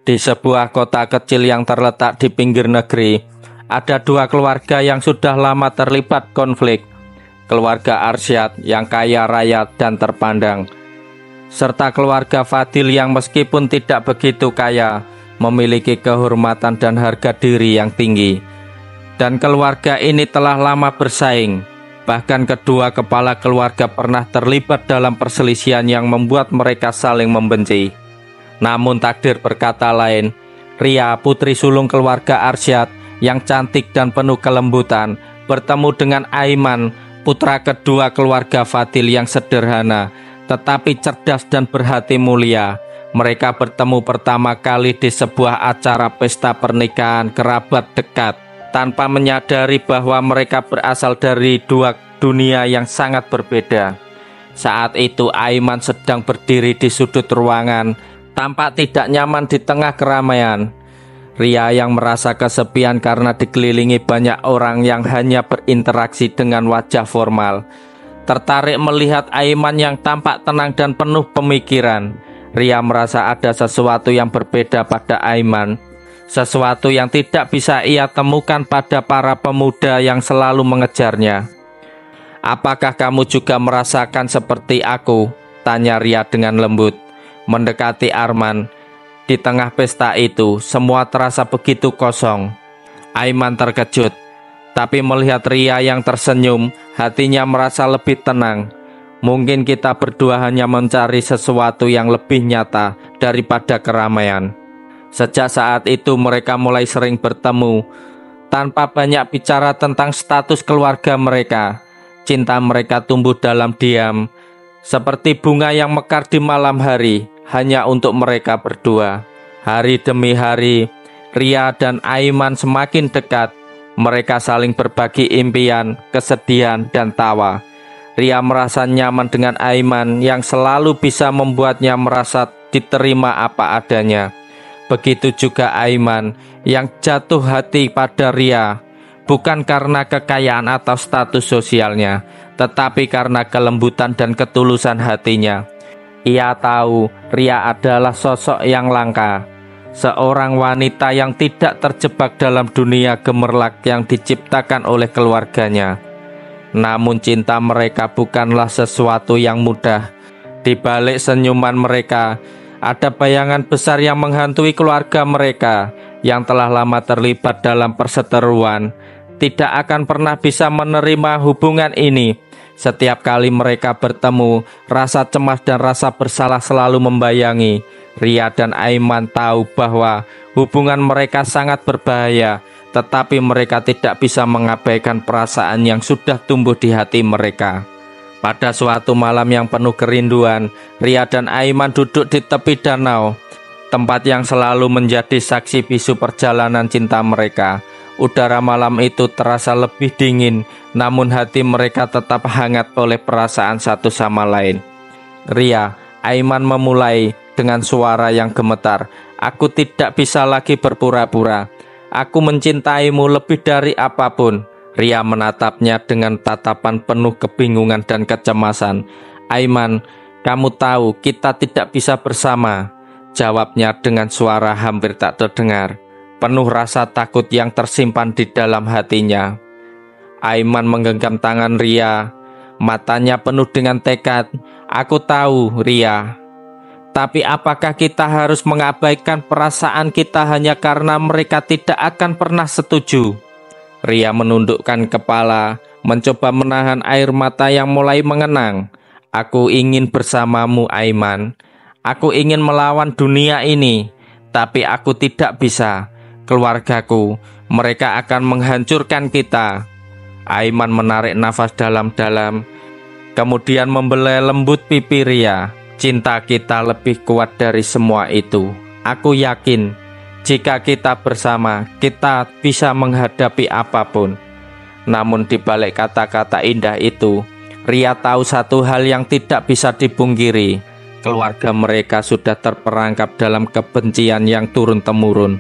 Di sebuah kota kecil yang terletak di pinggir negeri, ada dua keluarga yang sudah lama terlibat konflik. Keluarga Arsyad yang kaya raya dan terpandang, serta keluarga Fadil yang meskipun tidak begitu kaya, memiliki kehormatan dan harga diri yang tinggi. Dan keluarga ini telah lama bersaing. Bahkan kedua kepala keluarga pernah terlibat dalam perselisihan yang membuat mereka saling membenci. Namun takdir berkata lain. Ria, putri sulung keluarga Arsyad yang cantik dan penuh kelembutan, bertemu dengan Aiman, putra kedua keluarga Fadil yang sederhana tetapi cerdas dan berhati mulia. Mereka bertemu pertama kali di sebuah acara pesta pernikahan kerabat dekat, tanpa menyadari bahwa mereka berasal dari dua dunia yang sangat berbeda. Saat itu Aiman sedang berdiri di sudut ruangan, tampak tidak nyaman di tengah keramaian. Ria yang merasa kesepian karena dikelilingi banyak orang yang hanya berinteraksi dengan wajah formal, tertarik melihat Aiman yang tampak tenang dan penuh pemikiran. Ria merasa ada sesuatu yang berbeda pada Aiman, sesuatu yang tidak bisa ia temukan pada para pemuda yang selalu mengejarnya. "Apakah kamu juga merasakan seperti aku?" tanya Ria dengan lembut. Mendekati Arman. Di tengah pesta itu, semua terasa begitu kosong. Aiman terkejut, tapi melihat Ria yang tersenyum, hatinya merasa lebih tenang. Mungkin kita berdua hanya mencari sesuatu yang lebih nyata daripada keramaian. Sejak saat itu mereka mulai sering bertemu. Tanpa banyak bicara tentang status keluarga mereka, cinta mereka tumbuh dalam diam, seperti bunga yang mekar di malam hari, hanya untuk mereka berdua. Hari demi hari, Ria dan Aiman semakin dekat. Mereka saling berbagi impian, kesedihan, dan tawa. Ria merasa nyaman dengan Aiman yang selalu bisa membuatnya merasa diterima apa adanya. Begitu juga Aiman yang jatuh hati pada Ria, bukan karena kekayaan atau status sosialnya, tetapi karena kelembutan dan ketulusan hatinya. Ia tahu Ria adalah sosok yang langka, seorang wanita yang tidak terjebak dalam dunia gemerlap yang diciptakan oleh keluarganya. Namun cinta mereka bukanlah sesuatu yang mudah. Di balik senyuman mereka, ada bayangan besar yang menghantui keluarga mereka yang telah lama terlibat dalam perseteruan. Tidak akan pernah bisa menerima hubungan ini. Setiap kali mereka bertemu, rasa cemas dan rasa bersalah selalu membayangi. Ria dan Aiman tahu bahwa hubungan mereka sangat berbahaya, tetapi mereka tidak bisa mengabaikan perasaan yang sudah tumbuh di hati mereka. Pada suatu malam yang penuh kerinduan, Ria dan Aiman duduk di tepi danau, tempat yang selalu menjadi saksi bisu perjalanan cinta mereka. Udara malam itu terasa lebih dingin, namun hati mereka tetap hangat oleh perasaan satu sama lain. "Ria," Aiman memulai dengan suara yang gemetar, "aku tidak bisa lagi berpura-pura. Aku mencintaimu lebih dari apapun." Ria menatapnya dengan tatapan penuh kebingungan dan kecemasan. "Aiman, kamu tahu kita tidak bisa bersama," jawabnya dengan suara hampir tak terdengar, penuh rasa takut yang tersimpan di dalam hatinya. Aiman menggenggam tangan Ria, matanya penuh dengan tekad. "Aku tahu, Ria. Tapi apakah kita harus mengabaikan perasaan kita hanya karena mereka tidak akan pernah setuju?" Ria menundukkan kepala, mencoba menahan air mata yang mulai mengenang. "Aku ingin bersamamu, Aiman. Aku ingin melawan dunia ini, tapi aku tidak bisa. Keluargaku, mereka akan menghancurkan kita." Aiman menarik nafas dalam-dalam, kemudian membelai lembut pipi Ria. "Cinta kita lebih kuat dari semua itu. Aku yakin jika kita bersama, kita bisa menghadapi apapun." Namun di balik kata-kata indah itu, Ria tahu satu hal yang tidak bisa dipungkiri. Keluarga mereka sudah terperangkap dalam kebencian yang turun-temurun.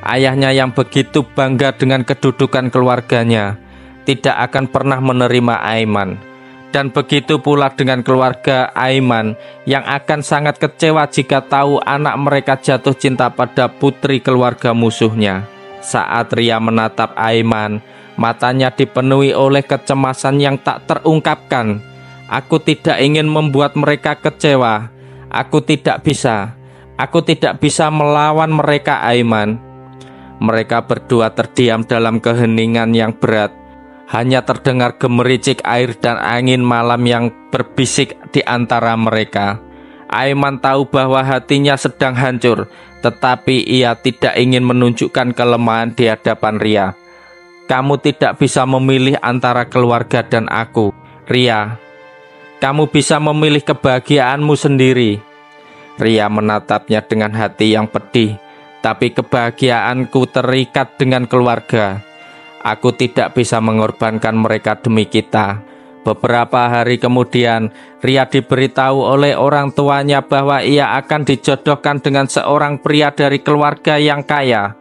Ayahnya yang begitu bangga dengan kedudukan keluarganya tidak akan pernah menerima Aiman. Dan begitu pula dengan keluarga Aiman yang akan sangat kecewa jika tahu anak mereka jatuh cinta pada putri keluarga musuhnya. Saat Ria menatap Aiman, matanya dipenuhi oleh kecemasan yang tak terungkapkan. Aku tidak ingin membuat mereka kecewa. Aku tidak bisa melawan mereka, Aiman. Mereka berdua terdiam dalam keheningan yang berat. Hanya terdengar gemericik air dan angin malam yang berbisik di antara mereka. Aiman tahu bahwa hatinya sedang hancur, tetapi ia tidak ingin menunjukkan kelemahan di hadapan Ria. Kamu tidak bisa memilih antara keluarga dan aku, Ria. Kamu bisa memilih kebahagiaanmu sendiri. Ria menatapnya dengan hati yang pedih. Tapi kebahagiaanku terikat dengan keluarga. Aku tidak bisa mengorbankan mereka demi kita. Beberapa hari kemudian, Ria diberitahu oleh orang tuanya bahwa ia akan dijodohkan dengan seorang pria dari keluarga yang kaya,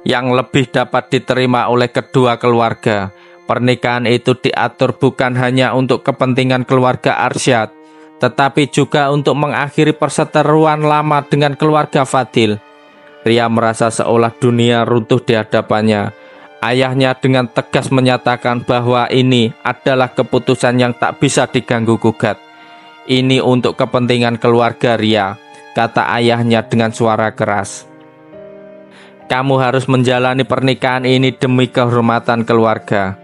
yang lebih dapat diterima oleh kedua keluarga. Pernikahan itu diatur bukan hanya untuk kepentingan keluarga Arsyad, tetapi juga untuk mengakhiri perseteruan lama dengan keluarga Fadil. Ria merasa seolah dunia runtuh di hadapannya. Ayahnya dengan tegas menyatakan bahwa ini adalah keputusan yang tak bisa diganggu-gugat. Ini untuk kepentingan keluarga Ria, kata ayahnya dengan suara keras. Kamu harus menjalani pernikahan ini demi kehormatan keluarga.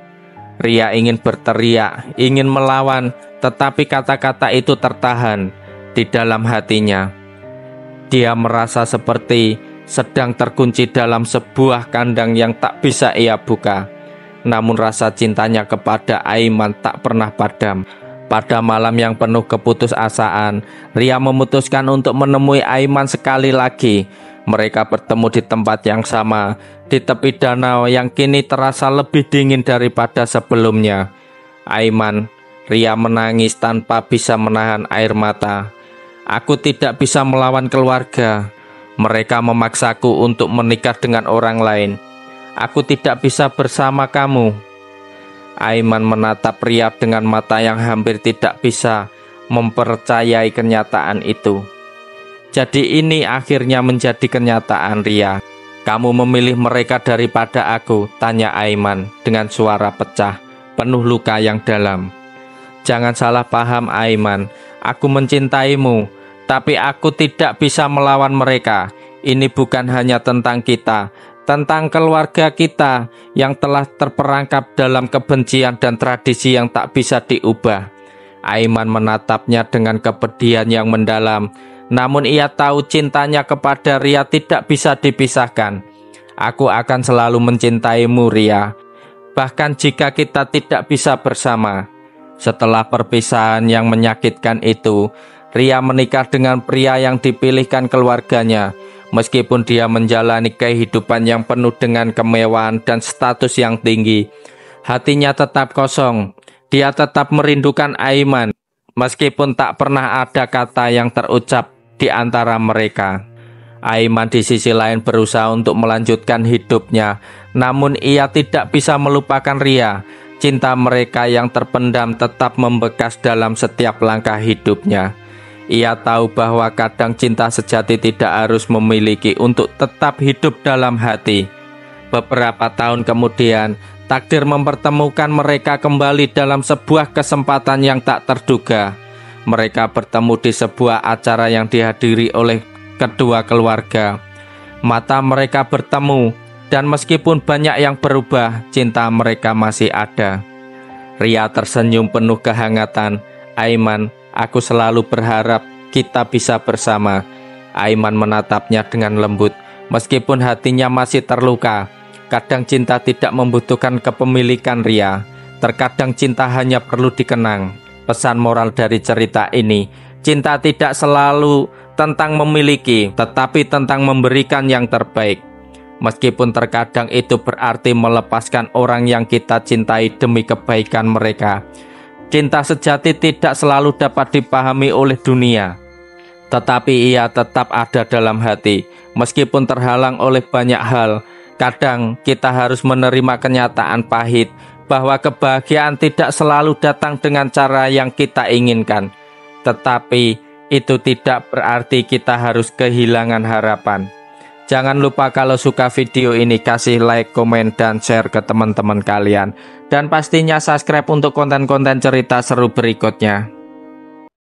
Ria ingin berteriak, ingin melawan, tetapi kata-kata itu tertahan di dalam hatinya. Dia merasa seperti sedang terkunci dalam sebuah kandang yang tak bisa ia buka. Namun rasa cintanya kepada Aiman tak pernah padam. Pada malam yang penuh keputusasaan, Ria memutuskan untuk menemui Aiman sekali lagi. Mereka bertemu di tempat yang sama, di tepi danau yang kini terasa lebih dingin daripada sebelumnya. Aiman, Ria menangis tanpa bisa menahan air mata. Aku tidak bisa melawan keluarga. Mereka memaksaku untuk menikah dengan orang lain. Aku tidak bisa bersama kamu. Aiman menatap Ria dengan mata yang hampir tidak bisa mempercayai kenyataan itu. Jadi ini akhirnya menjadi kenyataan, Ria. Kamu memilih mereka daripada aku, tanya Aiman dengan suara pecah, penuh luka yang dalam. Jangan salah paham, Aiman. Aku mencintaimu, tapi aku tidak bisa melawan mereka. Ini bukan hanya tentang kita, tentang keluarga kita yang telah terperangkap dalam kebencian dan tradisi yang tak bisa diubah. Aiman menatapnya dengan kepedihan yang mendalam, namun ia tahu cintanya kepada Ria tidak bisa dipisahkan. Aku akan selalu mencintaimu, Ria, bahkan jika kita tidak bisa bersama. Setelah perpisahan yang menyakitkan itu, Ria menikah dengan pria yang dipilihkan keluarganya. Meskipun dia menjalani kehidupan yang penuh dengan kemewahan dan status yang tinggi, hatinya tetap kosong. Dia tetap merindukan Aiman, meskipun tak pernah ada kata yang terucap di antara mereka. Aiman di sisi lain berusaha untuk melanjutkan hidupnya, namun ia tidak bisa melupakan Ria. Cinta mereka yang terpendam tetap membekas dalam setiap langkah hidupnya. Ia tahu bahwa kadang cinta sejati tidak harus memiliki untuk tetap hidup dalam hati. Beberapa tahun kemudian, takdir mempertemukan mereka kembali dalam sebuah kesempatan yang tak terduga. Mereka bertemu di sebuah acara yang dihadiri oleh kedua keluarga. Mata mereka bertemu, dan meskipun banyak yang berubah, cinta mereka masih ada. Ria tersenyum penuh kehangatan. Aiman, aku selalu berharap kita bisa bersama. Aiman menatapnya dengan lembut, meskipun hatinya masih terluka. Kadang cinta tidak membutuhkan kepemilikan, Ria. Terkadang cinta hanya perlu dikenang. Pesan moral dari cerita ini, cinta tidak selalu tentang memiliki, tetapi tentang memberikan yang terbaik. Meskipun terkadang itu berarti melepaskan orang yang kita cintai demi kebaikan mereka. Cinta sejati tidak selalu dapat dipahami oleh dunia, tetapi ia tetap ada dalam hati. Meskipun terhalang oleh banyak hal, kadang kita harus menerima kenyataan pahit bahwa kebahagiaan tidak selalu datang dengan cara yang kita inginkan. Tetapi itu tidak berarti kita harus kehilangan harapan. Jangan lupa kalau suka video ini kasih like, komen, dan share ke teman-teman kalian. Dan pastinya subscribe untuk konten-konten cerita seru berikutnya.